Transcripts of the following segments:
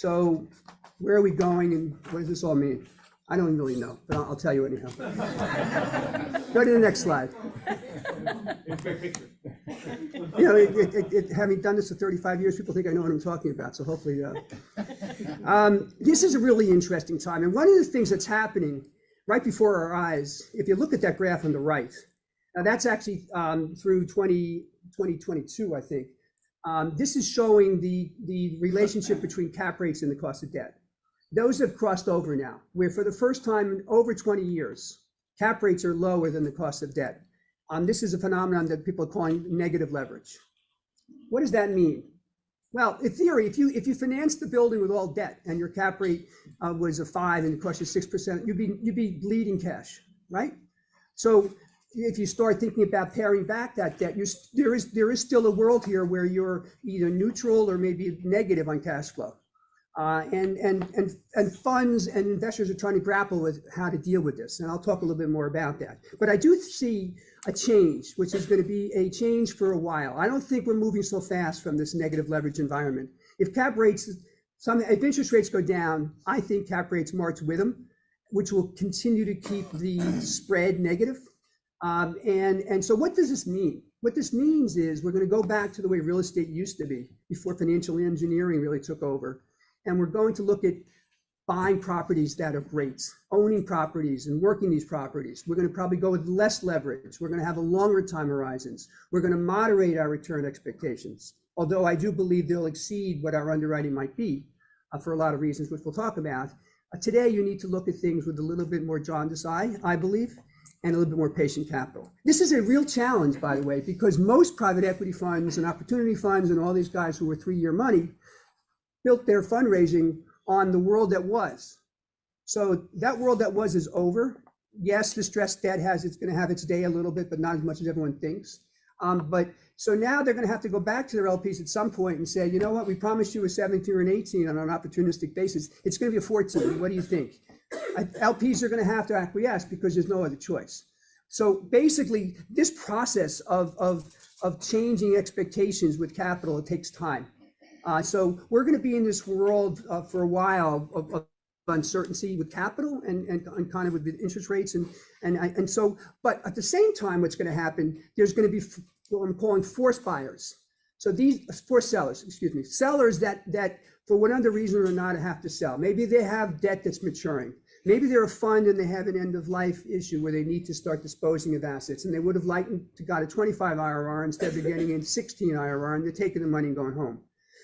So where are we going and what does this all mean? I don't really know, but I'll tell you anyhow. Go to the next slide. You know, having done this for 35 years, people think I know what I'm talking about. So hopefully, this is a really interesting time. And one of the things that's happening right before our eyes, if you look at that graph on the right, now that's actually through 2022, I think. This is showing the relationship between cap rates and the cost of debt. Those have crossed over now, where for the first time in over 20 years, cap rates are lower than the cost of debt. This is a phenomenon that people are calling negative leverage. What does that mean? Well, in theory, if you finance the building with all debt and your cap rate was a 5 and it cost you 6%, you'd be bleeding cash, right? So if you start thinking about paring back that debt, there is still a world here where you're either neutral or maybe negative on cash flow. And funds and investors are trying to grapple with how to deal with this. And I'll talk a little bit more about that. But I do see a change, which is going to be a change for a while. I don't think we're moving so fast from this negative leverage environment. If interest rates go down, I think cap rates march with them, which will continue to keep the spread negative. And so what does this mean? What this means is we're going to go back to the way real estate used to be before financial engineering really took over. And we're going to look at buying properties that are great, owning properties and working these properties. We're going to probably go with less leverage. We're going to have a longer time horizons. We're going to moderate our return expectations, although I do believe they'll exceed what our underwriting might be for a lot of reasons, which we'll talk about. Today, you need to look at things with a little bit more jaundiced eye, I believe, and a little bit more patient capital. This is a real challenge, by the way, because most private equity funds and opportunity funds and all these guys who were 3-year money built their fundraising on the world that was. So that world that was is over. Yes, distressed debt it's going to have its day a little bit, but not as much as everyone thinks. But so now they're going to have to go back to their LPs at some point and say, you know what, we promised you a 17 or an 18 on an opportunistic basis. It's going to be a 14. What do you think? LPs are going to have to acquiesce because there's no other choice. So basically, this process of changing expectations with capital, it takes time. So we're going to be in this world for a while of uncertainty with capital and kind of with the interest rates and so, but at the same time, what's going to happen? There's going to be what I'm calling forced buyers. So forced sellers, sellers that for whatever reason or not have to sell. Maybe they have debt that's maturing. Maybe they're a fund and they have an end of life issue where they need to start disposing of assets, and they would have liked to got a 25 IRR instead of getting in 16 IRR, and they're taking the money and going home.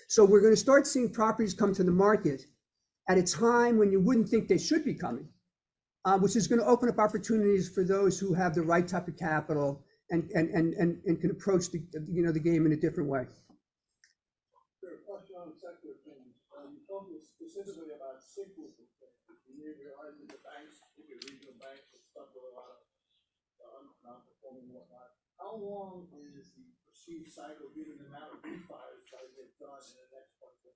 So we're going to start seeing properties come to the market at a time when you wouldn't think they should be coming, which is going to open up opportunities for those who have the right type of capital and can approach the game in a different way. A question on secular things. You told me specifically about cyclical things. You realize that the banks, particularly regional banks, have stuck with a lot of non-performing and whatnot. How long is the perceived cycle, given the amount of refis that get done in the next 24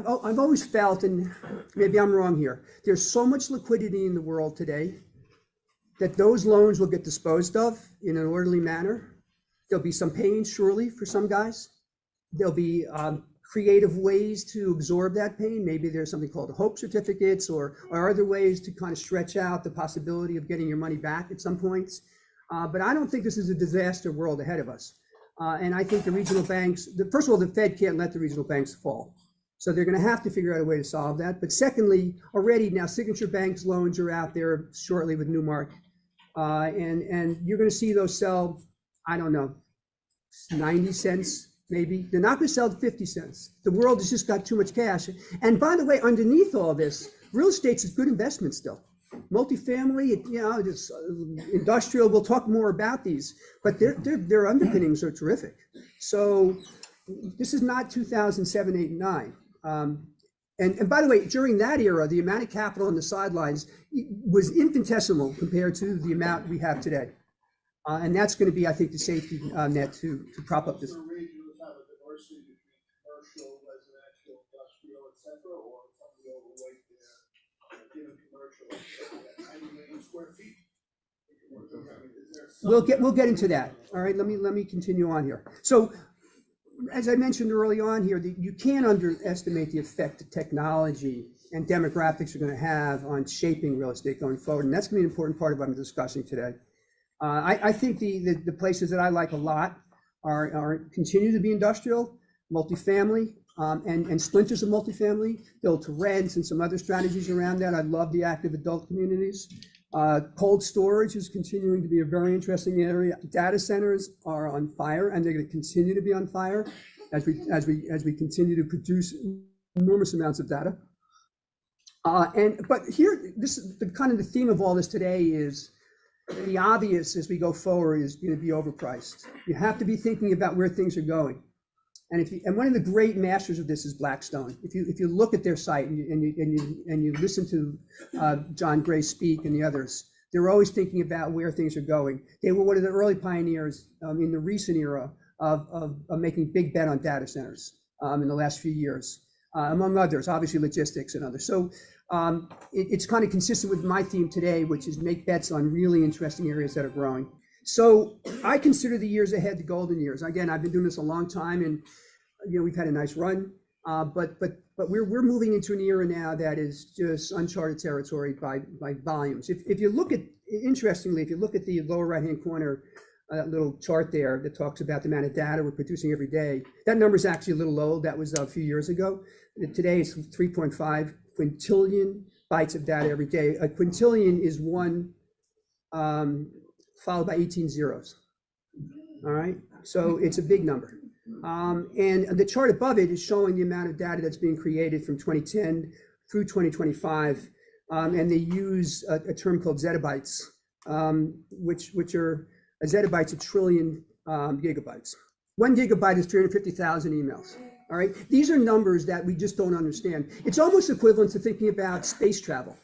months? I've always felt, and maybe I'm wrong here, there's so much liquidity in the world today that those loans will get disposed of in an orderly manner. There'll be some pain, surely, for some guys. There'll be creative ways to absorb that pain. Maybe there's something called hope certificates or other ways to kind of stretch out the possibility of getting your money back at some points. But I don't think this is a disaster world ahead of us. And I think the regional banks, first of all, the Fed can't let the regional banks fall. So they're going to have to figure out a way to solve that. But secondly, already now Signature Bank's loans are out there shortly with Newmark. And you're going to see those sell, I don't know, 90 cents maybe. They're not going to sell to 50 cents. The world has just got too much cash. And by the way, underneath all this, real estate's a good investment still. Multifamily, just industrial, we'll talk more about these, but their underpinnings are terrific. So this is not 2007, 8, and 9. And by the way, during that era, the amount of capital on the sidelines was infinitesimal compared to the amount we have today. And that's going to be, I think, the safety net to prop up this. Do regionals have a diversity between commercial, residential, industrial, et cetera, or something overweight there, given commercial, 90 million square feet? We'll get into that. All right, let me continue on here. So as I mentioned early on here, you can't underestimate the effect that technology and demographics are going to have on shaping real estate going forward. And that's going to be an important part of what I'm discussing today. I think the places that I like a lot are continue to be industrial, multifamily, and splinters of multifamily, built to rents and some other strategies around that. I love the active adult communities. Cold storage is continuing to be a very interesting area. Data centers are on fire, and they're going to continue to be on fire as we continue to produce enormous amounts of data. But here, this is the kind of the theme of all this today is the obvious as we go forward is going to be overpriced. You have to be thinking about where things are going. And one of the great masters of this is Blackstone. If you look at their site and you listen to John Gray speak and the others, they're always thinking about where things are going. They were one of the early pioneers in the recent era of making big bet on data centers in the last few years, among others, obviously logistics and others. So it's kind of consistent with my theme today, which is make bets on really interesting areas that are growing. So I consider the years ahead the golden years. Again, I've been doing this a long time, and we've had a nice run, but we're moving into an era now that is just uncharted territory by volumes. If you look at, interestingly, if you look at the lower right-hand corner, that little chart there that talks about the amount of data we're producing every day, that number is actually a little old. That was a few years ago. Today it's 3.5 quintillion bytes of data every day. A quintillion is one followed by 18 zeros. All right, so it's a big number. And the chart above it is showing the amount of data that's being created from 2010 through 2025. And they use a term called zettabytes, which are a zettabyte's a trillion gigabytes. 1 gigabyte is 350,000 emails. All right, these are numbers that we just don't understand. It's almost equivalent to thinking about space travel.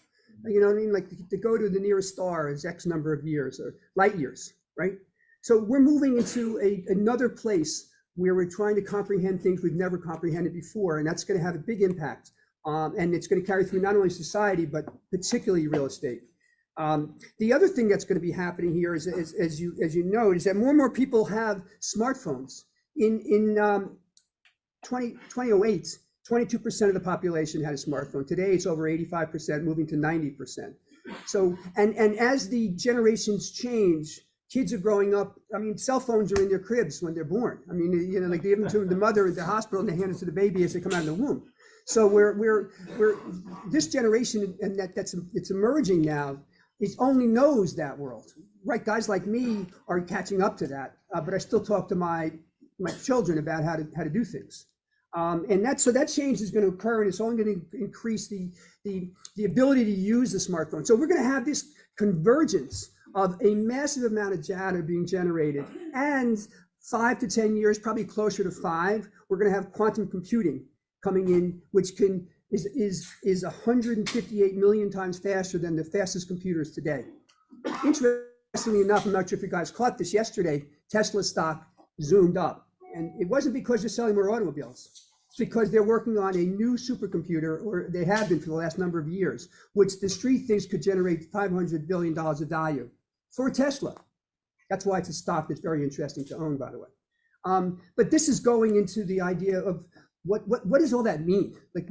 You know what I mean? Like to go to the nearest star is X number of years or light years, right? So we're moving into another place where we're trying to comprehend things we've never comprehended before, and that's going to have a big impact. And it's going to carry through not only society, but particularly real estate. The other thing that's going to be happening here is, as you know, is that more and more people have smartphones. In 2008, 22% of the population had a smartphone. Today, it's over 85%, moving to 90%. So, and as the generations change, kids are growing up. I mean, cell phones are in their cribs when they're born. I mean, like they give them to the mother at the hospital and they hand it to the baby as they come out of the womb. So we're this generation, and it's emerging now. It only knows that world, right? Guys like me are catching up to that, but I still talk to my children about how to do things. And that change is going to occur, and it's only going to increase the ability to use the smartphone. So we're going to have this convergence of a massive amount of data being generated, and 5 to 10 years, probably closer to 5, we're going to have quantum computing coming in, which is 158 million times faster than the fastest computers today. Interestingly enough, I'm not sure if you guys caught this yesterday, Tesla stock zoomed up. And it wasn't because they're selling more automobiles. It's because they're working on a new supercomputer, or they have been for the last number of years, which the street thinks could generate $500 billion of value for Tesla. That's why it's a stock that's very interesting to own, by the way. But this is going into the idea of what does all that mean? Like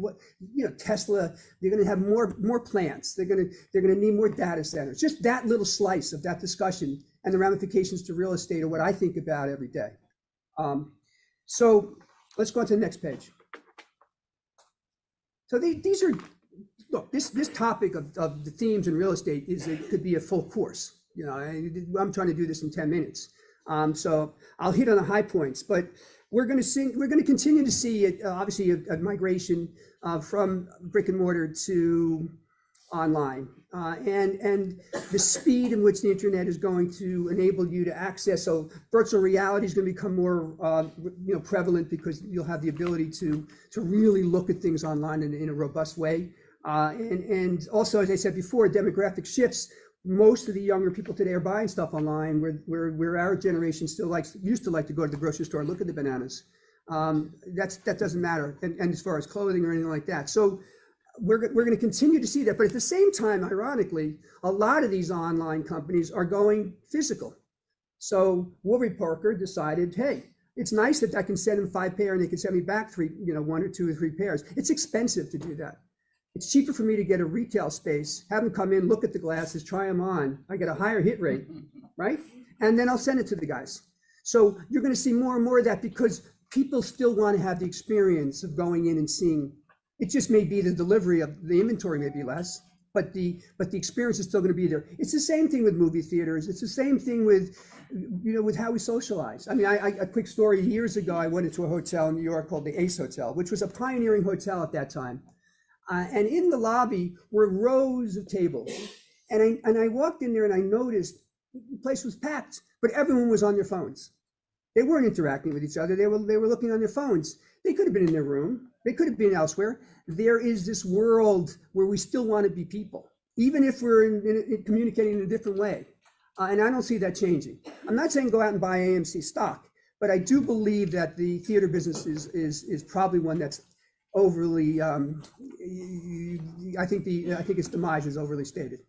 Tesla, they're going to have more plants. They're going to need more data centers. Just that little slice of that discussion and the ramifications to real estate are what I think about every day. So let's go on to the next page. So these are, look, this topic of the themes in real estate could be a full course. I'm trying to do this in 10 minutes. So I'll hit on the high points, but we're going to continue to see obviously a migration from brick and mortar to online, and the speed in which the internet is going to enable you to access. So virtual reality is going to become more prevalent, because you'll have the ability to really look at things online in a robust way. And also, as I said before, demographic shifts. Most of the younger people today are buying stuff online, where our generation still used to like to go to the grocery store and look at the bananas. That doesn't matter, and as far as clothing or anything like that. So we're going to continue to see that. But at the same time, ironically, a lot of these online companies are going physical. So Warby Parker decided, hey, It's nice that I can send them 5 pair and they can send me back 3, 1 or 2 or 3 pairs. It's expensive to do that. It's cheaper for me to get a retail space, have them come in, look at the glasses, try them on. I get a higher hit rate, right? And then I'll send it to the guys. So you're going to see more and more of that because people still want to have the experience of going in and seeing. It just may be the delivery of the inventory may be less, but the experience is still going to be there. It's the same thing with movie theaters. It's the same thing with, with how we socialize. I mean, a quick story. Years ago, I went into a hotel in New York called the Ace Hotel, which was a pioneering hotel at that time. And in the lobby were rows of tables. And I walked in there and I noticed the place was packed, but everyone was on their phones. They weren't interacting with each other. They were looking on their phones. They could have been in their room. They could have been elsewhere. There is this world where we still want to be people, even if we're communicating in a different way. And I don't see that changing. I'm not saying go out and buy AMC stock, but I do believe that the theater business is probably one that's overly. I think its demise is overly stated.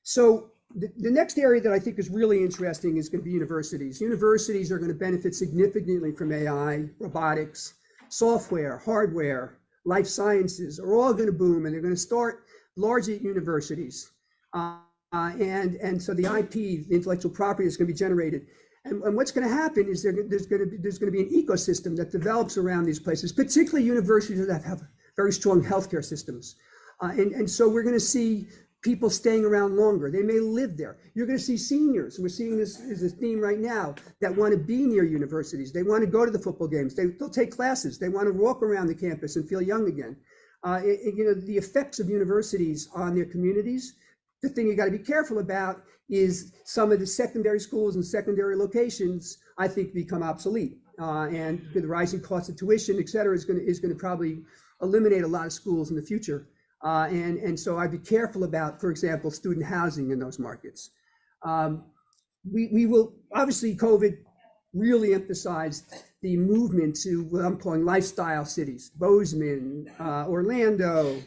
So the next area that I think is really interesting is going to be universities. Universities are going to benefit significantly from AI, robotics, software, hardware, life sciences are all going to boom, and they're going to start largely at universities. And so the IP, the intellectual property, is going to be generated. And what's going to happen is there's going to be an ecosystem that develops around these places, particularly universities that have very strong healthcare systems. And so we're going to see people staying around longer. They may live there. You're going to see seniors. We're seeing this as a theme right now that want to be near universities. They want to go to the football games. They'll take classes. They want to walk around the campus and feel young again. The effects of universities on their communities. The thing you got to be careful about is some of the secondary schools and secondary locations, I think, become obsolete. And the rising cost of tuition, et cetera, is going to probably eliminate a lot of schools in the future. And so I'd be careful about, for example, student housing in those markets. We will, obviously, COVID really emphasized the movement to what I'm calling lifestyle cities, Bozeman, Orlando,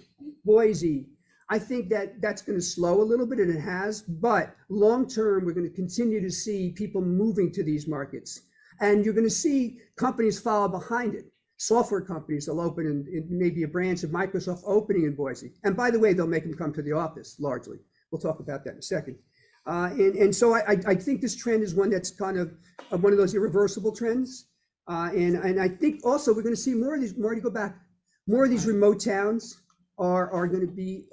Boise. I think that that's going to slow a little bit, and it has, but long term, we're going to continue to see people moving to these markets. And you're going to see companies follow behind it. Software companies will open in maybe a branch of Microsoft opening in Boise. And by the way, they'll make them come to the office largely. We'll talk about that in a second. And so I think this trend is one that's kind of one of those irreversible trends. And I think also we're going to see more of these, more of these remote towns are going to be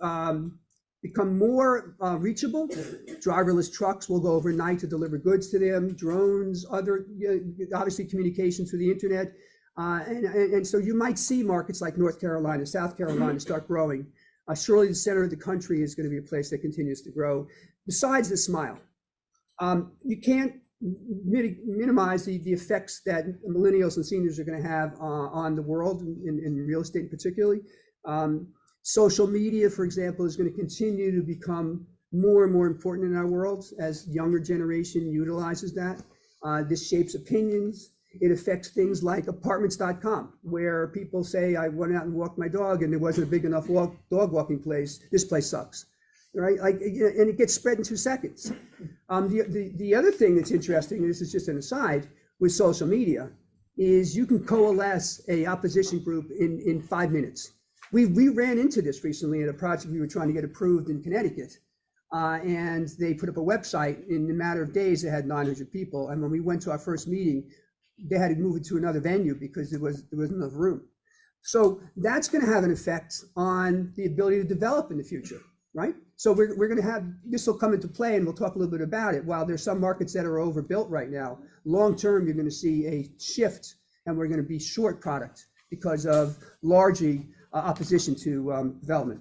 become more reachable. Driverless trucks will go overnight to deliver goods to them, drones, other, obviously communication through the internet. And so you might see markets like North Carolina, South Carolina start growing. Surely the center of the country is going to be a place that continues to grow. Besides the smile, you can't minimize the effects that millennials and seniors are going to have on the world, in real estate particularly. Social media, for example, is going to continue to become more and more important in our world as younger generation utilizes that. This shapes opinions. It affects things like apartments.com, where people say, I went out and walked my dog and there wasn't a big enough dog walking place. This place sucks, right? And it gets spread in 2 seconds. The other thing that's interesting, and this is just an aside, with social media, is you can coalesce a opposition group in 5 minutes. We ran into this recently at a project we were trying to get approved in Connecticut. And they put up a website. In a matter of days, they had 900 people. And when we went to our first meeting, they had to move it to another venue because there wasn't enough room. So that's going to have an effect on the ability to develop in the future, right? So we're going to have, this will come into play, and we'll talk a little bit about it. While there's some markets that are overbuilt right now, long term, you're going to see a shift, and we're going to be short product because of largely opposition to development.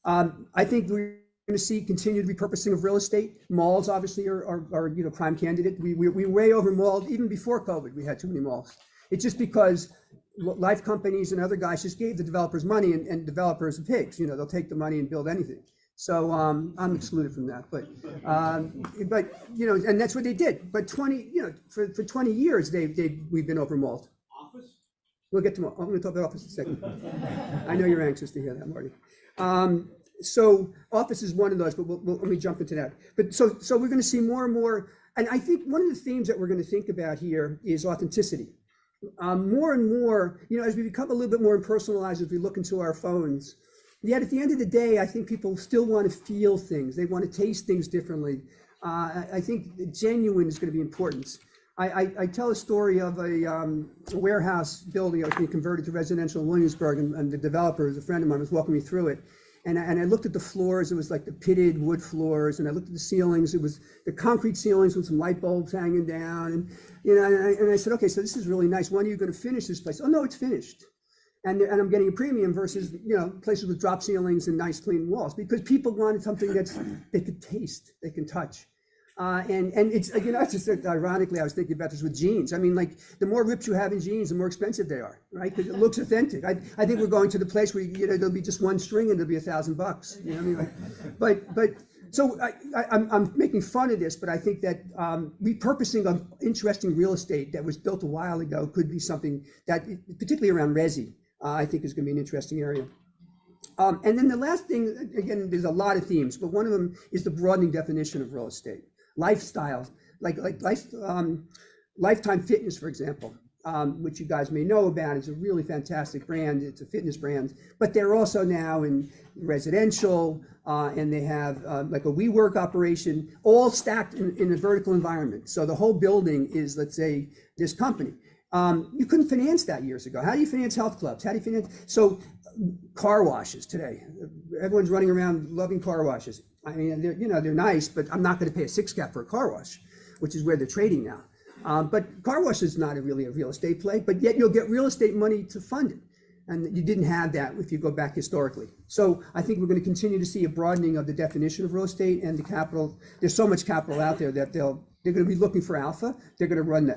I think we're going to see continued repurposing of real estate. Malls obviously are prime candidate. We way over malled even before COVID. We had too many malls. It's just because life companies and other guys just gave the developers money, and developers are pigs. They'll take the money and build anything. So I'm excluded from that. But and that's what they did. But for 20 years we've been over malled. Office? We'll get to I'm going to talk about office in a second. I know you're anxious to hear that, Marty. So office is one of those, but let me jump into that. But so we're going to see more and more And I think one of the themes that we're going to think about here is authenticity. More and more, as we become a little bit more impersonalized, as we look into our phones, yet at the end of the day, I think people still want to feel things. They want to taste things differently. I think genuine is going to be important. I tell a story of a warehouse building that was being converted to residential in Williamsburg, and the developer, is a friend of mine, was walking me through it. And I looked at the floors. It was like the pitted wood floors, and I looked at the ceilings. It was the concrete ceilings with some light bulbs hanging down. And I said, okay, so this is really nice. When are you going to finish this place? Oh no, it's finished. And I'm getting a premium versus places with drop ceilings and nice clean walls, because people wanted something that they could taste, they can touch. And it's it's just ironically, I was thinking about this with jeans. I mean, like, the more rips you have in jeans, the more expensive they are, right? Because it looks authentic. I think we're going to the place where there'll be just one string and it'll be $1,000. You know what I mean? But so I'm making fun of this, but I think that repurposing of interesting real estate that was built a while ago could be something that, particularly around resi, I think is going to be an interesting area. And then the last thing, again, there's a lot of themes, but one of them is the broadening definition of real estate. Lifestyle, like Lifetime Fitness, for example, which you guys may know about, is a really fantastic brand. It's a fitness brand, but they're also now in residential, and they have like a WeWork operation, all stacked in a vertical environment. So the whole building is, let's say, this company. You couldn't finance that years ago. How do you finance health clubs? How do you finance? So car washes today, everyone's running around loving car washes. I mean, they're nice, but I'm not going to pay a 6 cap for a car wash, which is where they're trading now. But car wash is not really a real estate play, but yet you'll get real estate money to fund it. And you didn't have that if you go back historically. So I think we're going to continue to see a broadening of the definition of real estate and the capital. There's so much capital out there that they're going to be looking for alpha. They're going to run that.